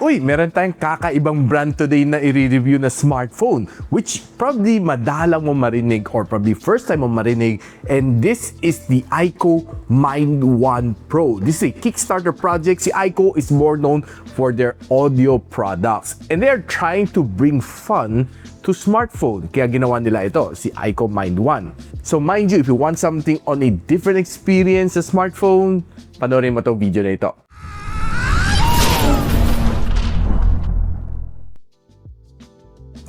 Uy, meron tayong kakaibang brand today na i-review na smartphone, which probably madalang mo marinig or probably first time mo marinig, and this is the IKKO Mind One Pro. This is a Kickstarter project. Si IKKO is more known for their audio products, and they are trying to bring fun to smartphone. Kaya ginawa nila ito, si IKKO Mind One. So mind you, if you want something on a different experience sa smartphone, panoorin mo itong video na ito.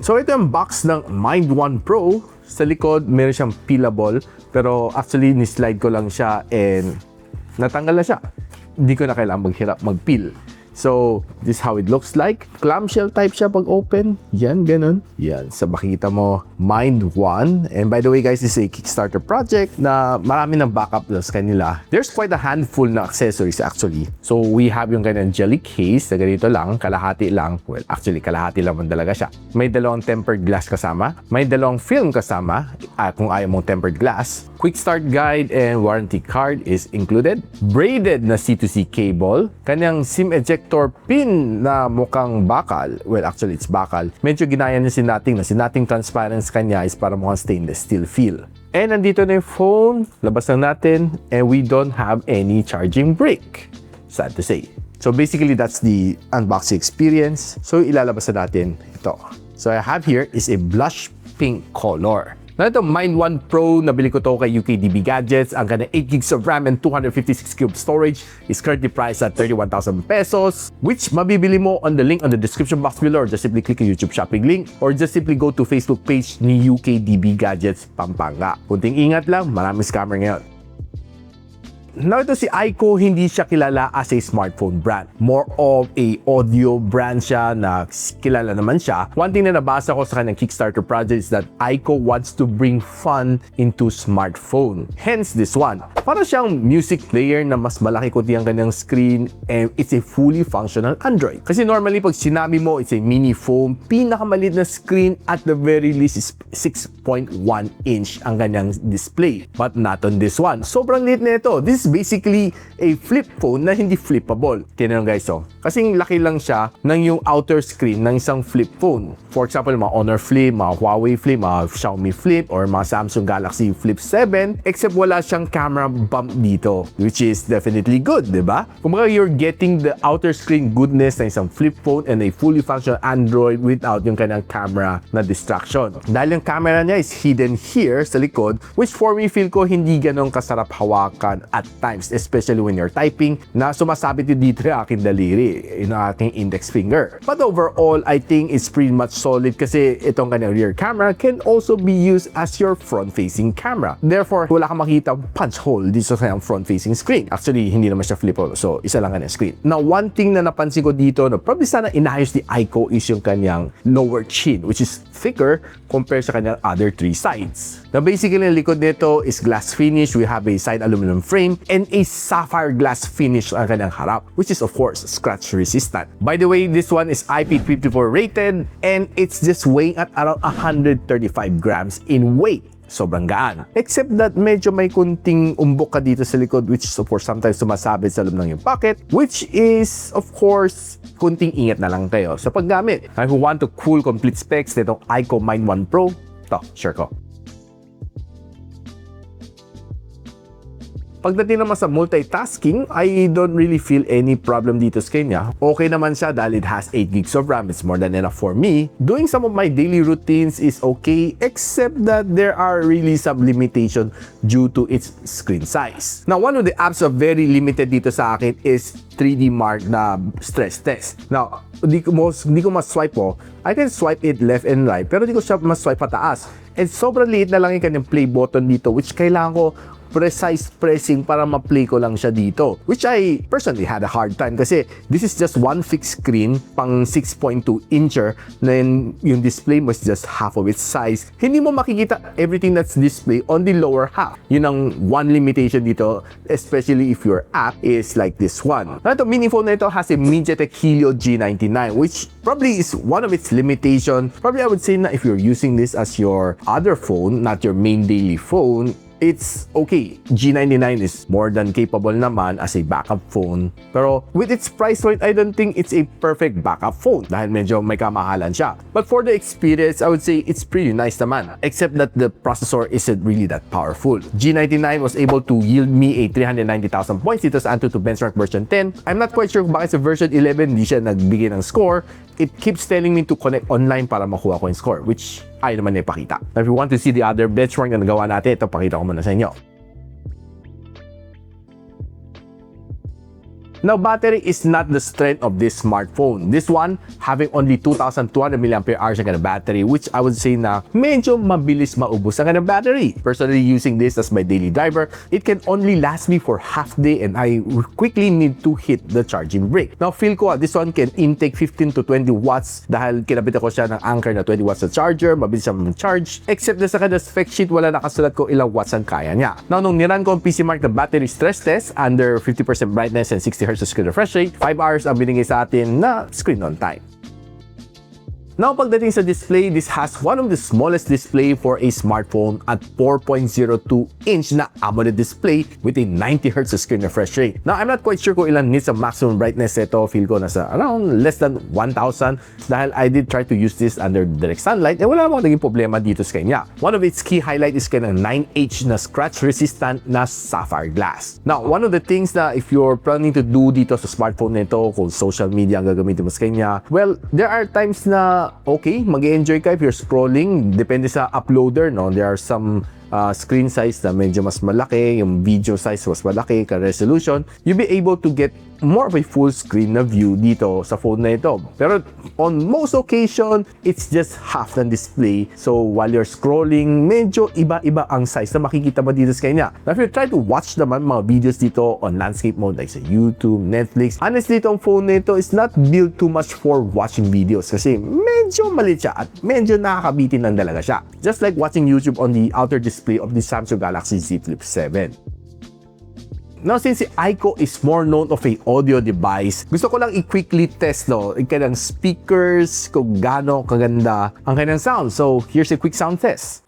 So ito yung box ng Mind One Pro. Sa likod, meron siyang peelable. Pero actually, ni-slide ko lang siya and natanggal na siya. Hindi ko na kailangan maghirap mag-peel. So, this is how it looks like. Clamshell type siya pag open. Yan, ganun. Yan. So, makikita mo, Mind One. And by the way, guys, this is a Kickstarter project na marami ng backup sa kanila. There's quite a handful na accessories actually. So, we have yung kanyang jelly case na ganito lang, kalahati lang. Well, actually, kalahati lang man talaga siya. May dalawang tempered glass kasama. May dalawang film kasama, kung ayaw mong tempered glass. Quick start guide and warranty card is included. Braided na C2C cable. Kanyang SIM ejector pin na mukhang bakal. Well, actually, it's bakal. Medyo ginaya na sinating transparent kanya is para mukhang stainless steel feel. And nandito na yung phone. Labas lang natin. And we don't have any charging brick. Sad to say. So basically, that's the unboxing experience. So ilalabas na natin ito. So I have here is a blush pink color. Na ito, Mind One Pro, nabili ko to kay UKDB Gadgets. Ang kanya 8 gigs of RAM and 256 cube storage is currently priced at 31,000 pesos, which mabibili mo on the link on the description box below, or just simply click yung YouTube shopping link, or just simply go to Facebook page ni UKDB Gadgets Pampanga. Kunting ingat lang, maraming scammer ngayon. Now ito si IKKO, hindi siya kilala as a smartphone brand. More of a audio brand siya na kilala naman siya. One thing na nabasa ko sa kanyang Kickstarter project is that IKKO wants to bring fun into smartphone. Hence this one. Para siyang music player na mas malaki kundi ang kanyang screen, and it's a fully functional Android. Kasi normally pag sinabi mo it's a mini phone, pinakamaliit na screen at the very least is 6.1 inch ang kanyang display. But not on this one. Sobrang liit na ito. This is basically a flip phone na hindi flippable. Tingnan guys, oh. Kasing laki lang siya ng yung outer screen ng isang flip phone. For example, mga Honor Flip, mga Huawei Flip, mga Xiaomi Flip, or mga Samsung Galaxy Flip 7, except wala siyang camera bump dito, which is definitely good, di ba? Kumbaga, you're getting the outer screen goodness ng isang flip phone and a fully functional Android without yung kanyang camera na distraction. Dahil yung camera niya is hidden here sa likod, which for me, feel ko hindi ganun kasarap hawakan at times, especially when you're typing, na sumasabit yung dito yung aking daliri, yung aking index finger. But overall, I think it's pretty much solid kasi itong kanyang rear camera can also be used as your front-facing camera. Therefore, wala kang makita punch hole dito sa kanyang front-facing screen. Actually, hindi naman siya flippable, so isa lang kanyang screen. Now, one thing na napansin ko dito na probably sana inayos ni IKKO is yung kanyang lower chin, which is thicker compared sa kanyang other three sides. Now, basically, ang likod nito is glass finish. We have a side aluminum frame and a sapphire glass finish ang kanyang harap, which is of course scratch resistant. By the way, this one is IP54 rated and it's just weighing at around 135 grams in weight. Sobrang gaan. Except that medyo may kunting umbok ka dito sa likod, which is of course sometimes sumasabit sa loob ng yung pocket, which is of course kunting ingat na lang kayo sa paggamit. If you want to cool complete specs nitong IKKO Mind One Pro, to share ko. Pagdating naman sa multitasking, I don't really feel any problem dito sa kanya. Okay naman siya dahil it has 8 gigs of RAM. It's more than enough for me. Doing some of my daily routines is okay, except that there are really some limitation due to its screen size. Now, one of the apps na very limited dito sa akin is 3D Mark na stress test. Now, di ko mas-swipe po. I can swipe it left and right, pero di ko siya mas-swipe pataas. And sobrang liit na lang yung kanyang play button dito, which kailangan ko precise pressing para ma-play ko lang siya dito. Which I personally had a hard time kasi this is just one fixed screen pang 6.2 incher na yung display mo is just half of its size. Hindi mo makikita everything that's displayed on the lower half. Yun ang one limitation dito, especially if your app is like this one. Now ito, mini phone na ito has a MediaTek Helio G99, which probably is one of its limitation. Probably I would say na if you're using this as your other phone, not your main daily phone, it's okay. G99 is more than capable naman as a backup phone. Pero with its price point, I don't think it's a perfect backup phone dahil medyo may kamahalan siya. But for the experience, I would say it's pretty nice naman. Except that the processor isn't really that powerful. G99 was able to yield me a 390,000 points dito sa Antutu Benchmark version 10. I'm not quite sure kung bakit sa version 11 hindi siya nagbigay ng score. It keeps telling me to connect online para makuha ko yung score, which ayaw naman na ipakita. Now, if you want to see the other benchmark na nagawa natin, ito pakita ko muna sa inyo. Now, battery is not the strength of this smartphone. This one, having only 2,200 mAh ang kanyang battery, which I would say na medyo mabilis maubos ang kanyang battery. Personally, using this as my daily driver, it can only last me for half day and I quickly need to hit the charging brick. Now, feel ko this one can intake 15 to 20 watts dahil kinabit ako siya ng Anker na 20 watts sa charger, mabilis siya mag-charge. Except na sa kanyang spec sheet, wala nakasulat ko ilang watts ang kaya niya. Now, nung niran ko ang PC Mark na battery stress test under 50% brightness and 60 Hz screen refresh rate, 5 hours ang binigay sa atin na screen on time. Now, pagdating sa display, this has one of the smallest display for a smartphone at 4.02-inch na AMOLED display with a 90 Hz screen refresh rate. Now, I'm not quite sure kung ilan nits ang maximum brightness ito. Feel ko nasa around less than 1,000 dahil I did try to use this under direct sunlight and wala namang naging problema dito sa kanya. One of its key highlight is kanyang 9H na scratch resistant na sapphire glass. Now, one of the things na if you're planning to do dito sa smartphone nito, kung social media ang gagamitin mo sa kanya, well, there are times na okay, mag-enjoy ka if you're scrolling. Depende sa uploader, no? There are some screen size na medyo mas malaki, yung video size mas malaki, ka-resolution. You'll be able to get more of a full screen na view dito sa phone na ito. Pero on most occasion, it's just half ng display. So while you're scrolling, medyo iba-iba ang size na makikita mo dito sa kanya. Now, if you try to watch naman mga videos dito on landscape mode like sa YouTube, Netflix, honestly, itong phone na ito is not built too much for watching videos kasi medyo maliit siya at medyo nakakabitin lang talaga siya. Just like watching YouTube on the outer display of the Samsung Galaxy Z Flip 7. Now, since si IKKO is more known of a audio device, gusto ko lang i-quickly test yung kanyang speakers, kung gaano kaganda ang kanyang sound. So, here's a quick sound test.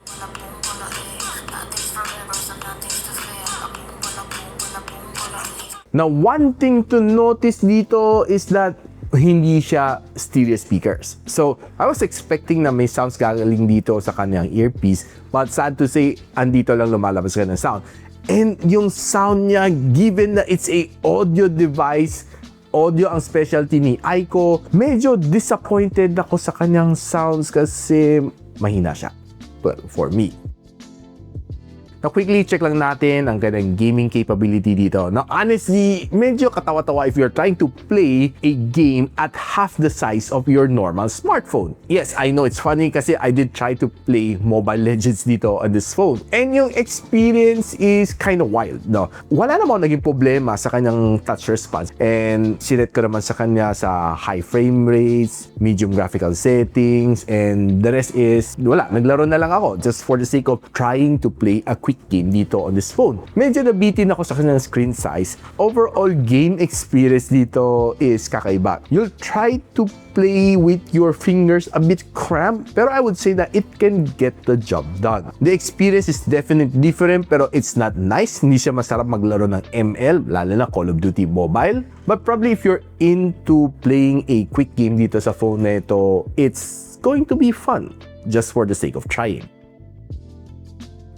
Now, one thing to notice dito is that hindi siya stereo speakers. So, I was expecting na may sounds gagaling dito sa kanyang earpiece, but sad to say, andito lang lumalabas ka ng sound. And yung sound niya, given na it's a audio device, audio ang specialty ni IKKO, medyo disappointed ako sa kanyang sounds kasi mahina siya. Well, for me. Now, quickly check lang natin ang kanyang gaming capability dito. Now, honestly, medyo katawa-tawa if you're trying to play a game at half the size of your normal smartphone. Yes, I know it's funny kasi I did try to play Mobile Legends dito on this phone. And yung experience is kind of wild, no? Wala namang naging problema sa kanyang touch response. And sinet ko naman sa kanya sa high frame rates, medium graphical settings, and the rest is, wala, naglaro na lang ako just for the sake of trying to play a quick game dito on this phone. Medyo nabitin ako sa kanyang screen size. Overall game experience dito is kakaiba. You'll try to play with your fingers a bit cramped, pero I would say that it can get the job done. The experience is definitely different, pero it's not nice. Hindi siya masarap maglaro ng ML, lalo na Call of Duty Mobile. But probably if you're into playing a quick game dito sa phone na ito, it's going to be fun just for the sake of trying.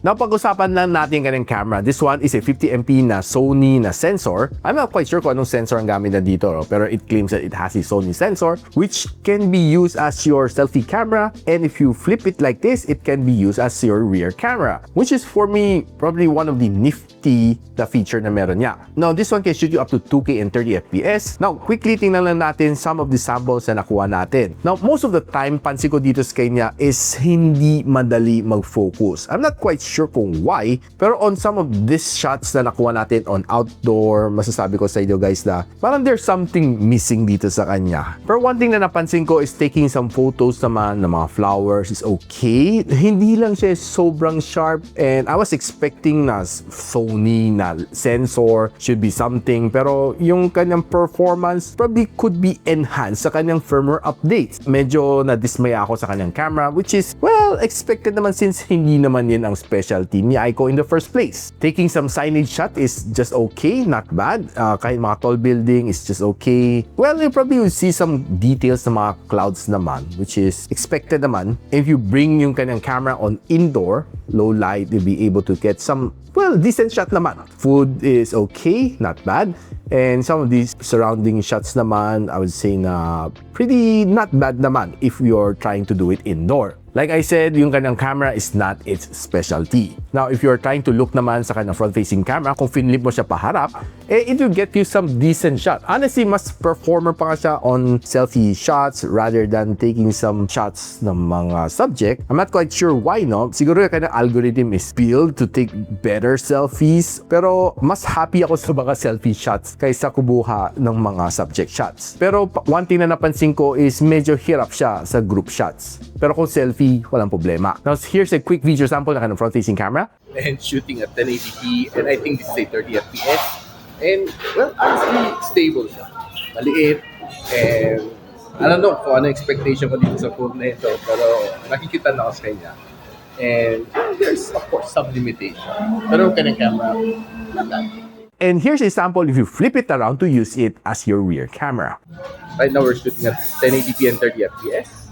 Now, pag-usapan lang natin kanyang camera. This one is a 50MP na Sony na sensor. I'm not quite sure kung anong sensor ang gamit na dito, pero it claims that it has a Sony sensor, which can be used as your selfie camera. And if you flip it like this, it can be used as your rear camera, which is for me probably one of the nifty na feature na meron niya. Now, this one can shoot you up to 2K and 30 FPS. Now, quickly tingnan lang natin some of the samples na nakuha natin. Now, most of the time, pansin ko dito sa kanya is hindi madali mag-focus. I'm not quite sure kung why, pero on some of these shots na nakuha natin on outdoor, masasabi ko sa inyo guys na parang there's something missing dito sa kanya. Pero one thing na napansin ko is taking some photos naman ng mga flowers is okay. Hindi lang siya sobrang sharp, and I was expecting na Sony na sensor should be something, pero yung kanyang performance probably could be enhanced sa kanyang firmware updates. Medyo na-dismaya ako sa kanyang camera, which is, well, expected naman since hindi naman yun ang special specialty ni IKKO in the first place. Taking some signage shot is just okay, not bad. Kahit mga tall building is just okay. Well, you probably will see some details ng mga clouds naman, which is expected naman. If you bring yung kanyang camera on indoor, low light, you'll be able to get some, well, decent shot naman. Food is okay, not bad. And some of these surrounding shots naman, I would say na pretty not bad naman if you're trying to do it indoor. Like I said, yung kanyang camera is not its specialty. Now, if you're trying to look naman sa kanyang front-facing camera, kung finlip mo siya paharap, it will get you some decent shot. Honestly, mas performer pa nga siya on selfie shots rather than taking some shots ng mga subject. I'm not quite sure why, no? Siguro yung kanyang algorithm is built to take better selfies. Pero mas happy ako sa mga selfie shots kaysa kubuha ng mga subject shots. Pero one thing na napansin ko is medyo hirap siya sa group shots. Pero kung selfie, walang problema. Now, here's a quick video sample ng kanyang front-facing camera. And shooting at 1080p, and I think this is a 30 FPS. And, well, honestly, stable siya. Maliit, and I don't know kung ano expectation ko dito sa phone na ito, pero nakikita na ako sa kanya. And there's, of course, some limitation. Pero kanyang camera, not that. And here's a sample if you flip it around to use it as your rear camera. Right now, we're shooting at 1080p and 30 FPS.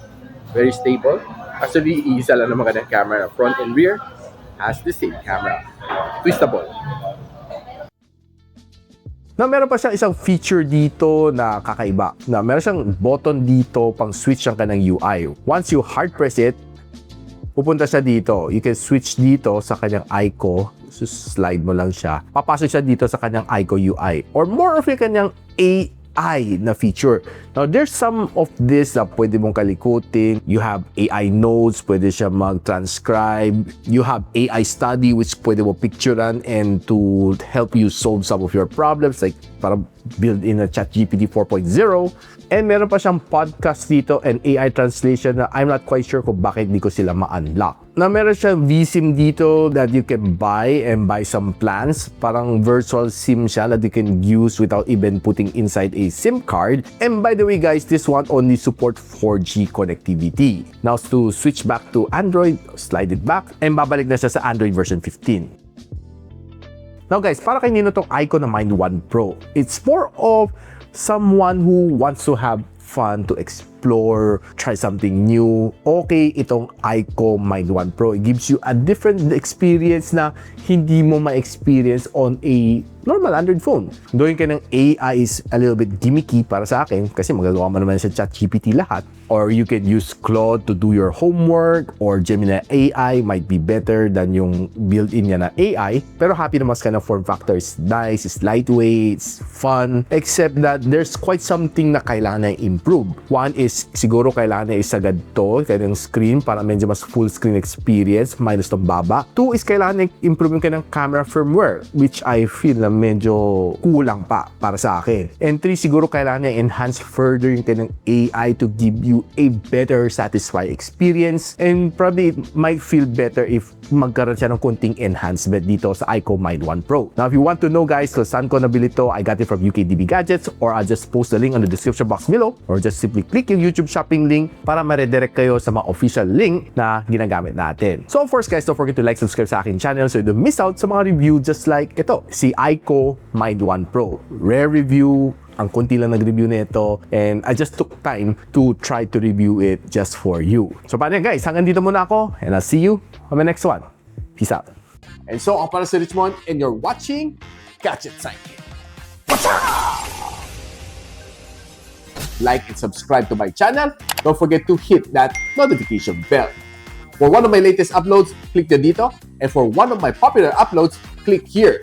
Very stable. Actually, isa lang naman kanyang camera. Front and rear has the same camera. Twistable. Na meron pa siyang isang feature dito na kakaiba. Na meron siyang button dito pang switch ang kanyang UI. Once you hard press it, pupunta siya dito. You can switch dito sa kanyang IKKO. So, slide mo lang siya. Papasok siya dito sa kanyang IKKO UI. Or more of yung kanyang AI na feature. Now, there's some of this na pwede mong kalikutin. You have AI notes, pwede siya mag-transcribe. You have AI study, which pwede mo picturean and to help you solve some of your problems, like para build in a ChatGPT 4.0. And meron pa siyang podcast dito and AI translation na I'm not quite sure kung bakit di ko sila ma-unlock. Na meron siyang vSIM dito that you can buy and buy some plans. Parang virtual SIM siya that you can use without even putting inside a SIM card. And by the way guys, this one only support 4G connectivity. Now to switch back to Android, slide it back and babalik na siya sa Android version 15. Now guys, para kay nino tong IKKO na Mind One Pro? It's more of someone who wants to have fun, to explore, try something new. Okay, itong IKKO Mind One Pro. It gives you a different experience na hindi mo ma-experience on a normal Android phone. Doon ka ng AI is a little bit gimmicky para sa akin kasi magagawa mo naman sa ChatGPT lahat. Or you can use Claude to do your homework, or Gemini AI might be better than yung built-in niya na AI. Pero happy naman sa form factor. It's nice, it's lightweight, it's fun. Except that there's quite something na kailangan na improve. One is siguro kailangan na isagad to, kanyang screen para medyo mas full screen experience, minus tong baba. Two is kailangan na improve yung kanyang camera firmware, which I feel na medyo kulang pa para sa akin. And three, siguro kailangan na enhance further yung kanyang AI to give you a better satisfying experience, and probably it might feel better if magkaroon siya ng kunting enhancement dito sa IKKO Mind One Pro. Now, if you want to know guys kung saan ko nabili to, I got it from UKDB Gadgets, or I'll just post the link on the description box below, or just simply click yung YouTube shopping link para ma-redirect kayo sa mga official link na ginagamit natin. So of course guys, don't forget to like, subscribe sa akin channel so you don't miss out sa mga review just like ito, si IKKO Mind One Pro. Rare review, ang konti lang nag-review nito, and I just took time to try to review it just for you. So paano yan guys, hanggang dito muna ako, and I'll see you on the next one. Peace out. And so, ako para si Richmond, and you're watching Gadget Sidekick. Like and subscribe to my channel. Don't forget to hit that notification bell. For one of my latest uploads, click the dito. And for one of my popular uploads, click here.